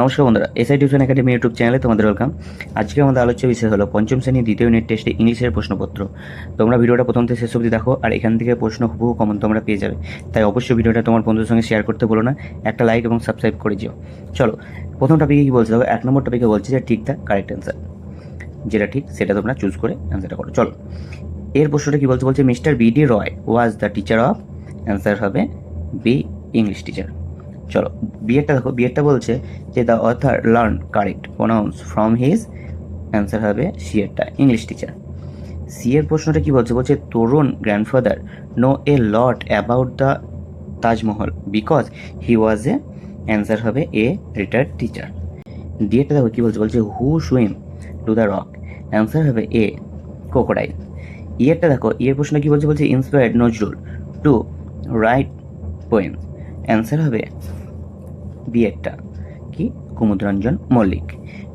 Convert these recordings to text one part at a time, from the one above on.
নমস্কার বন্ধুরা, SI tuition academy YouTube চ্যানেলে তোমাদের ওয়েলকাম। আজকে আমাদের আলোচ্য বিষয় হলো পঞ্চম শ্রেণীর দ্বিতীয় ইউনিট টেস্টে ইংলিশের প্রশ্নপত্র। তোমরা ভিডিওটা প্রথম থেকে শেষ অবধি দেখো, আর এখান থেকে প্রশ্ন হুবহু কমন তোমরা পেয়ে যাবে। তাই অবশ্যই ভিডিওটা তোমার বন্ধুদের সঙ্গে শেয়ার করতে বলো না, একটা লাইক এবং সাবস্ক্রাইব করে দিও। চলো, প্রথম টপিকে কী বলছে দেখো, 1 নম্বর টপিকে বলছে যে ঠিক দ্য কারেক্ট অ্যান্সার, যেটা ঠিক সেটা তোমরা চুজ করে অ্যান্সারটা করো। চলো, এর প্রশ্নটা কী বলছে, বলছে mister BD Roy was the teacher of, answer হবে বি, ইংলিশ টিচার। চলো, বিয়েরটা দেখো, বিয়েরটা বলছে যে the author learn correct pronounce from his, answer হবে সি এরটা, ইংলিশ টিচার। সি এর প্রশ্নটা কি বলছে, বলছে তরুণ grandfather no A lot about the Taj Mahal because he was A, answer হবে এ, রিটায়ার্ড টিচার। ডি এরটা দেখো কি বলছে, বলছে হু swim to the rock, answer হবে এ, ক্রোকোডাইল। ইয়েরটা দেখো, ইয়ের প্রশ্ন কি বলছে, বলছে inspired Nazrul to write poem, answer হবে বি একটা, কি, কুমুদরঞ্জন মল্লিক।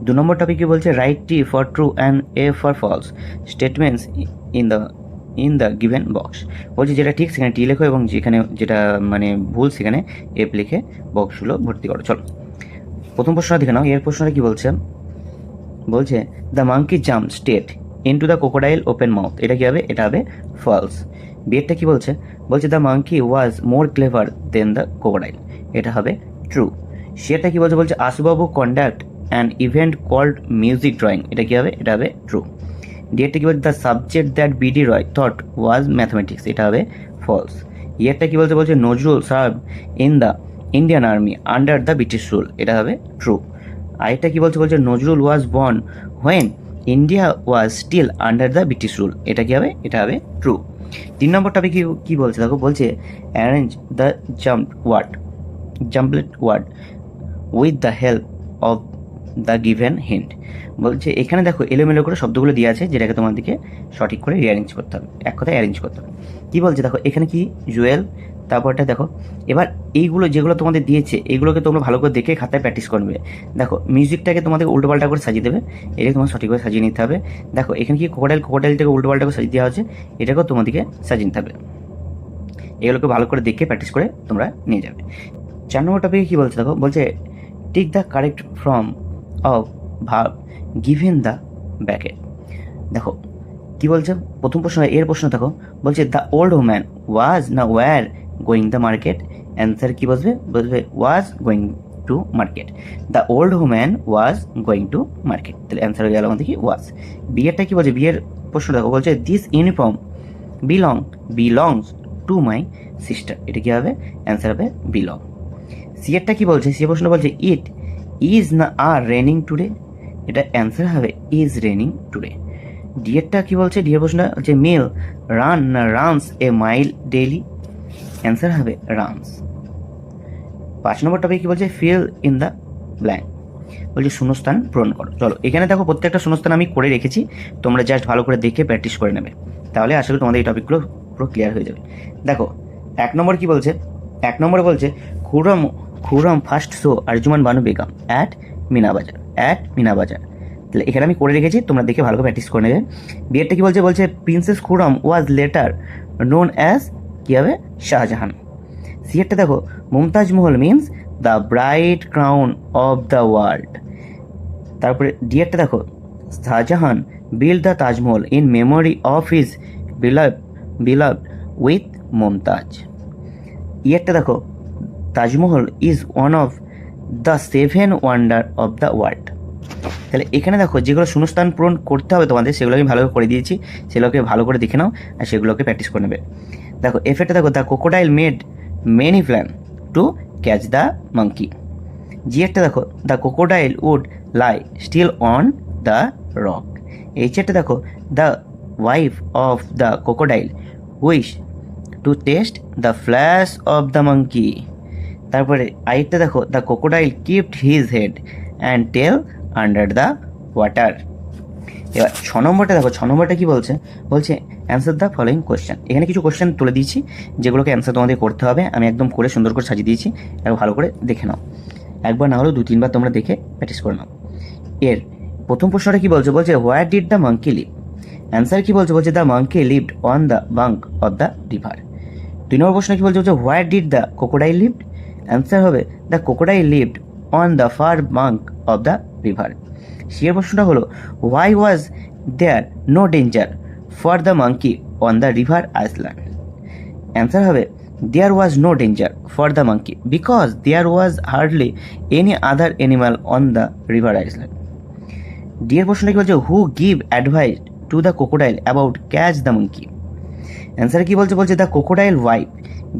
2 নম্বর টপিকে বলছে write T for true and F for false statements in the given box. বলছে যেটা ঠিক সেখানে টি লেখো, এবং যেখানে যেটা মানে ভুল সেখানে এফ লিখে বক্সগুলো ভর্তি করো। চলো, প্রথম প্রশ্নটা দেখে নাও। এর প্রশ্নটা কি বলছে, বলছে the monkey jump state into the crocodile open mouth, এটা কি হবে, এটা হবে ফলস। বিয়েরটা কি বলছে, বলছে the monkey was more clever than the crocodile, এটা হবে ট্রু। সেটা কি বলছে, বলছে Ashubabu conduct an event called music drawing, এটা কি হবে, এটা হবে ট্রু। ডিয়েরটা কি বলছে the subject that BD Roy thought was mathematics, এটা হবে ফলস। ইয়েরটা কি বলছে, বলছে Nazrul serve in the Indian army under the British rule, এটা হবে ট্রু। আরেকটা কি বলছে, বলছে Nazrul was born when India was still under the British rule, এটা কি হবে, এটা হবে ট্রু। 3 নম্বর টপিক কি বলছে দেখো, বলছে arrange the jumbled word with the help of the given hint. বলছে এখানে দেখো এলোমেলো করে শব্দগুলো দিয়ে আছে, যেটাকে তোমাদেরকে সঠিক করে রিঅ্যারেঞ্জ করতে হবে, এক কথায় অ্যারেঞ্জ করতে হবে। কী বলছে দেখো, এখানে কি জুয়েল, তারপরটা দেখো। এবার এইগুলো যেগুলো তোমাদের দিয়েছে এইগুলোকে তোমরা ভালো করে দেখে খাতায় প্র্যাকটিস করবে। দেখো মিউজিকটাকে তোমাদের উল্টোপাল্টা করে সাজিয়ে দেবে, এটাকে তোমার সঠিকভাবে সাজিয়ে নিতে হবে। দেখো এখানে কি ক্রোকোডাইলটাকে উল্টোপাল্টা করে সাজিয়ে দেওয়া হচ্ছে, এটাকেও তোমাদেরকে সাজিয়ে নিতে হবে। এগুলোকে ভালো করে দেখে প্র্যাকটিস করে তোমরা নিয়ে যাবে। 4 নম্বর টপিকে কী বলছে দেখো, বলছে tick the correct form of verb given the bracket. দেখো কি বলছে, প্রথম প্রশ্ন, এর প্রশ্ন দেখো, বলছে দ্য ওল্ড ওম্যান ওয়াজ না were going the market, answer কি বসবে, বসবে was going to market. The old woman was going to market, তাহলে অ্যান্সার হয়ে গেল আমাদের কি ওয়াজ। বিয়েরটা কি বলছে, বিয়ের প্রশ্ন দেখো, বলছে this uniform belongs to my sister, এটা কি হবে, অ্যান্সার হবে বিলং। সিয়েরটা কি বলছে, সি প্রশ্ন বলছে ইট ইজ না আর রেনিং টুডে, এটা অ্যান্সার হবে ইজ রেনিং টুডে। ডিয়েরটা কি বলছে, ডিয়ের প্রশ্ন হচ্ছে মিল রান না রানস এ মাইল ডেইলি, অ্যান্সার হবে রানস। 5 নম্বর টপিক কি বলছে ফিল ইন দ্য ব্ল্যাঙ্ক, বলছে শূন্যস্থান পূরণ করো। চলো এখানে দেখো প্রত্যেকটা শূন্যস্থান আমি করে রেখেছি, তোমরা জাস্ট ভালো করে দেখে প্র্যাকটিস করে নেবে, তাহলে আসলে তোমাদের এই টপিকগুলো পুরো ক্লিয়ার হয়ে যাবে। দেখো 1 নম্বর কি বলছে, 1 নম্বরে বলছে Khurram first show Arjuman Banu Begum at Meena Bazaar. তাহলে এখানে আমি করে রেখেছি, তোমরা দেখে ভালো করে প্র্যাকটিস করে নেবে। বিয়েরটা কি বলছে, বলছে princess Khurram was later known as, কী হবে, শাহজাহান। সিয়েরটা দেখো Mumtaz Mahal means the bright crown of the world. তারপরে ডিয়েরটা দেখো Shahjahan build the Taj Mahal in memory of his beloved with Mumtaz. ইয়েরটা দেখো Taj Mahal is one of the 7 wonder of the world. তাহলে এখানে দেখো যেগুলো শূন্যস্থান পূরণ করতে হবে তোমাদের, সেগুলো আমি ভালো করে দিয়েছি, সেগুলোকে ভালো করে দেখে নাও আর সেগুলোকে প্র্যাকটিস করে নেবে। দেখো এফেক্টটা দেখো the crocodile made many plan to catch the monkey. জিএরটা দেখো the crocodile would lie still on the rock. এইচেরটা দেখো the wife of the crocodile wish to taste the flesh of the monkey. তারপরে আরেকটা দেখো the crocodile kept his head and tail under the water. এবার 6 নম্বরটা দেখো, 6 নম্বরটা কি বলছে, বলছে অ্যান্সার দ্য ফলোয়িং কোয়েশ্চেন। এখানে কিছু কোয়েশ্চেন তুলে দিয়েছি, যেগুলোকে অ্যান্সার তোমাদের করতে হবে, আমি একদম করে সুন্দর করে সাজিয়ে দিয়েছি, একবার ভালো করে দেখে নাও, একবার না হলেও 2-3 বার তোমরা দেখে প্র্যাকটিস করে নাও। এর প্রথম প্রশ্নটা কি বলছে, বলছে where did the monkey live, answer কি বলছে, বলছে the monkey lived on the bank of the river. 2 নম্বর প্রশ্ন কি বলছে, বলছে where did the crocodile lived, answer হবে the crocodile lived on the far bank of the river. C এর প্রশ্নটা হলো why was there no danger for the monkey on the river island. Answer হবে there was no danger for the monkey because there was hardly any other animal on the river island. D এর প্রশ্নটা কি বলছে who give advice to the crocodile about catch the monkey. Answer কি বলছে বলছে the crocodile wife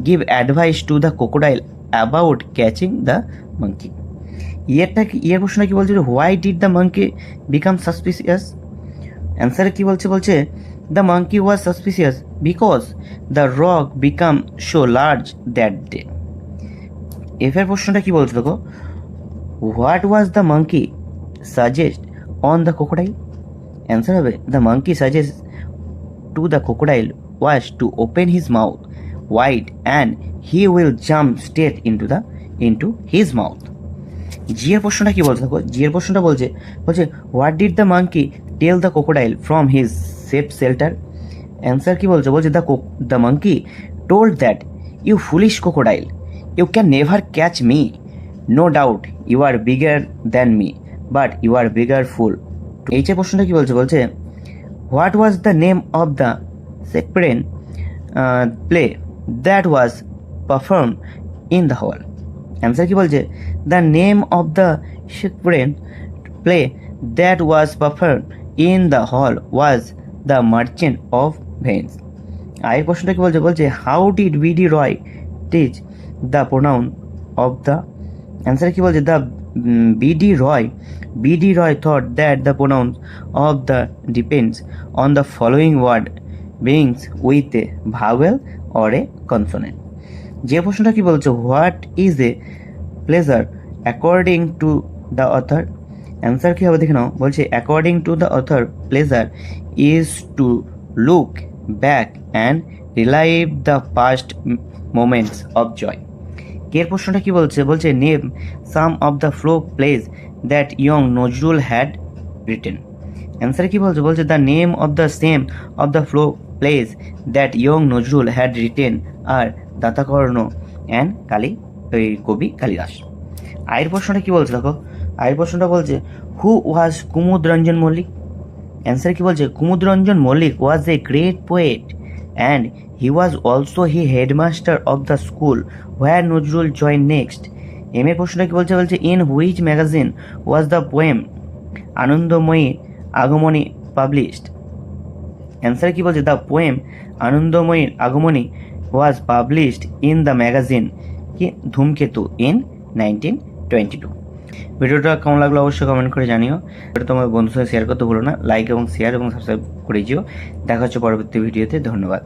give advice to the crocodile about catching the monkey. ইয়ের প্রশ্নটা কি বলছে why did the monkey become suspicious. Answer কি বলছে বলছে the monkey was suspicious because the rock become so large that day. F এর প্রশ্নটা কি বলছে দেখো what was the monkey suggest on the crocodile. Answer হবে the monkey suggest to the crocodile was to open his mouth wide and he will jump straight into his mouth. G এর প্রশ্নটা কি বলছে দেখো জি এর প্রশ্নটা বলছে what did the monkey tell the crocodile from his safe shelter. Answer কি বলছে বলছে the monkey told that you foolish crocodile you can never catch me no doubt you are bigger than me but you are bigger fool. H এর প্রশ্নটা কি বলছে বলছে what was the name of the Shakespearean play that was perform in the hall. Answer কি বলছে the name of the Shakespearean play that was perform in the hall was the Merchant of Venice. আয়ের প্রশ্নটা কি বলছে how did BD Roy teach the pronoun of the. Answer কি বলছে the BD Roy thought that the pronoun of the depends on the following word begins with a vowel or a consonant. যে প্রশ্নটা কি বলছে what is a pleasure according to the author. Answer কি হবে দেখে নাও বলছে according to the author pleasure is to look back and relive the past moments of joy. এর প্রশ্নটা কি বলছে name some of the flow plays that young Nazrul had written. Answer কি বলছে the name of the same of the flow plays that young Nazrul had written আর Datakarna and Kavi Kalidas. আয়ের প্রশ্নটা কি বলছে দেখো আয়ের প্রশ্নটা বলছে who was Kumud Ranjan Mallik. Answer কি বলছে Kumud Ranjan Mallik was a great poet and he was also he headmaster of the school where Nazrul join next. M এর প্রশ্নটা কি বলছে in which magazine was the poem Anandamoyi Agamani published. Answer কি বলছে the poem Anandamoyi Agamani was published in the magazine কি Dhumketu in 1922। ভিডিওটা কেমন লাগলো অবশ্যই কমেন্ট করে জানিও। এটা তোমার বন্ধুর সাথে শেয়ার করতে ভুলো না। লাইক এবং শেয়ার এবং সাবস্ক্রাইব করে দিও। দেখা হচ্ছে পরবর্তী ভিডিওতে। ধন্যবাদ।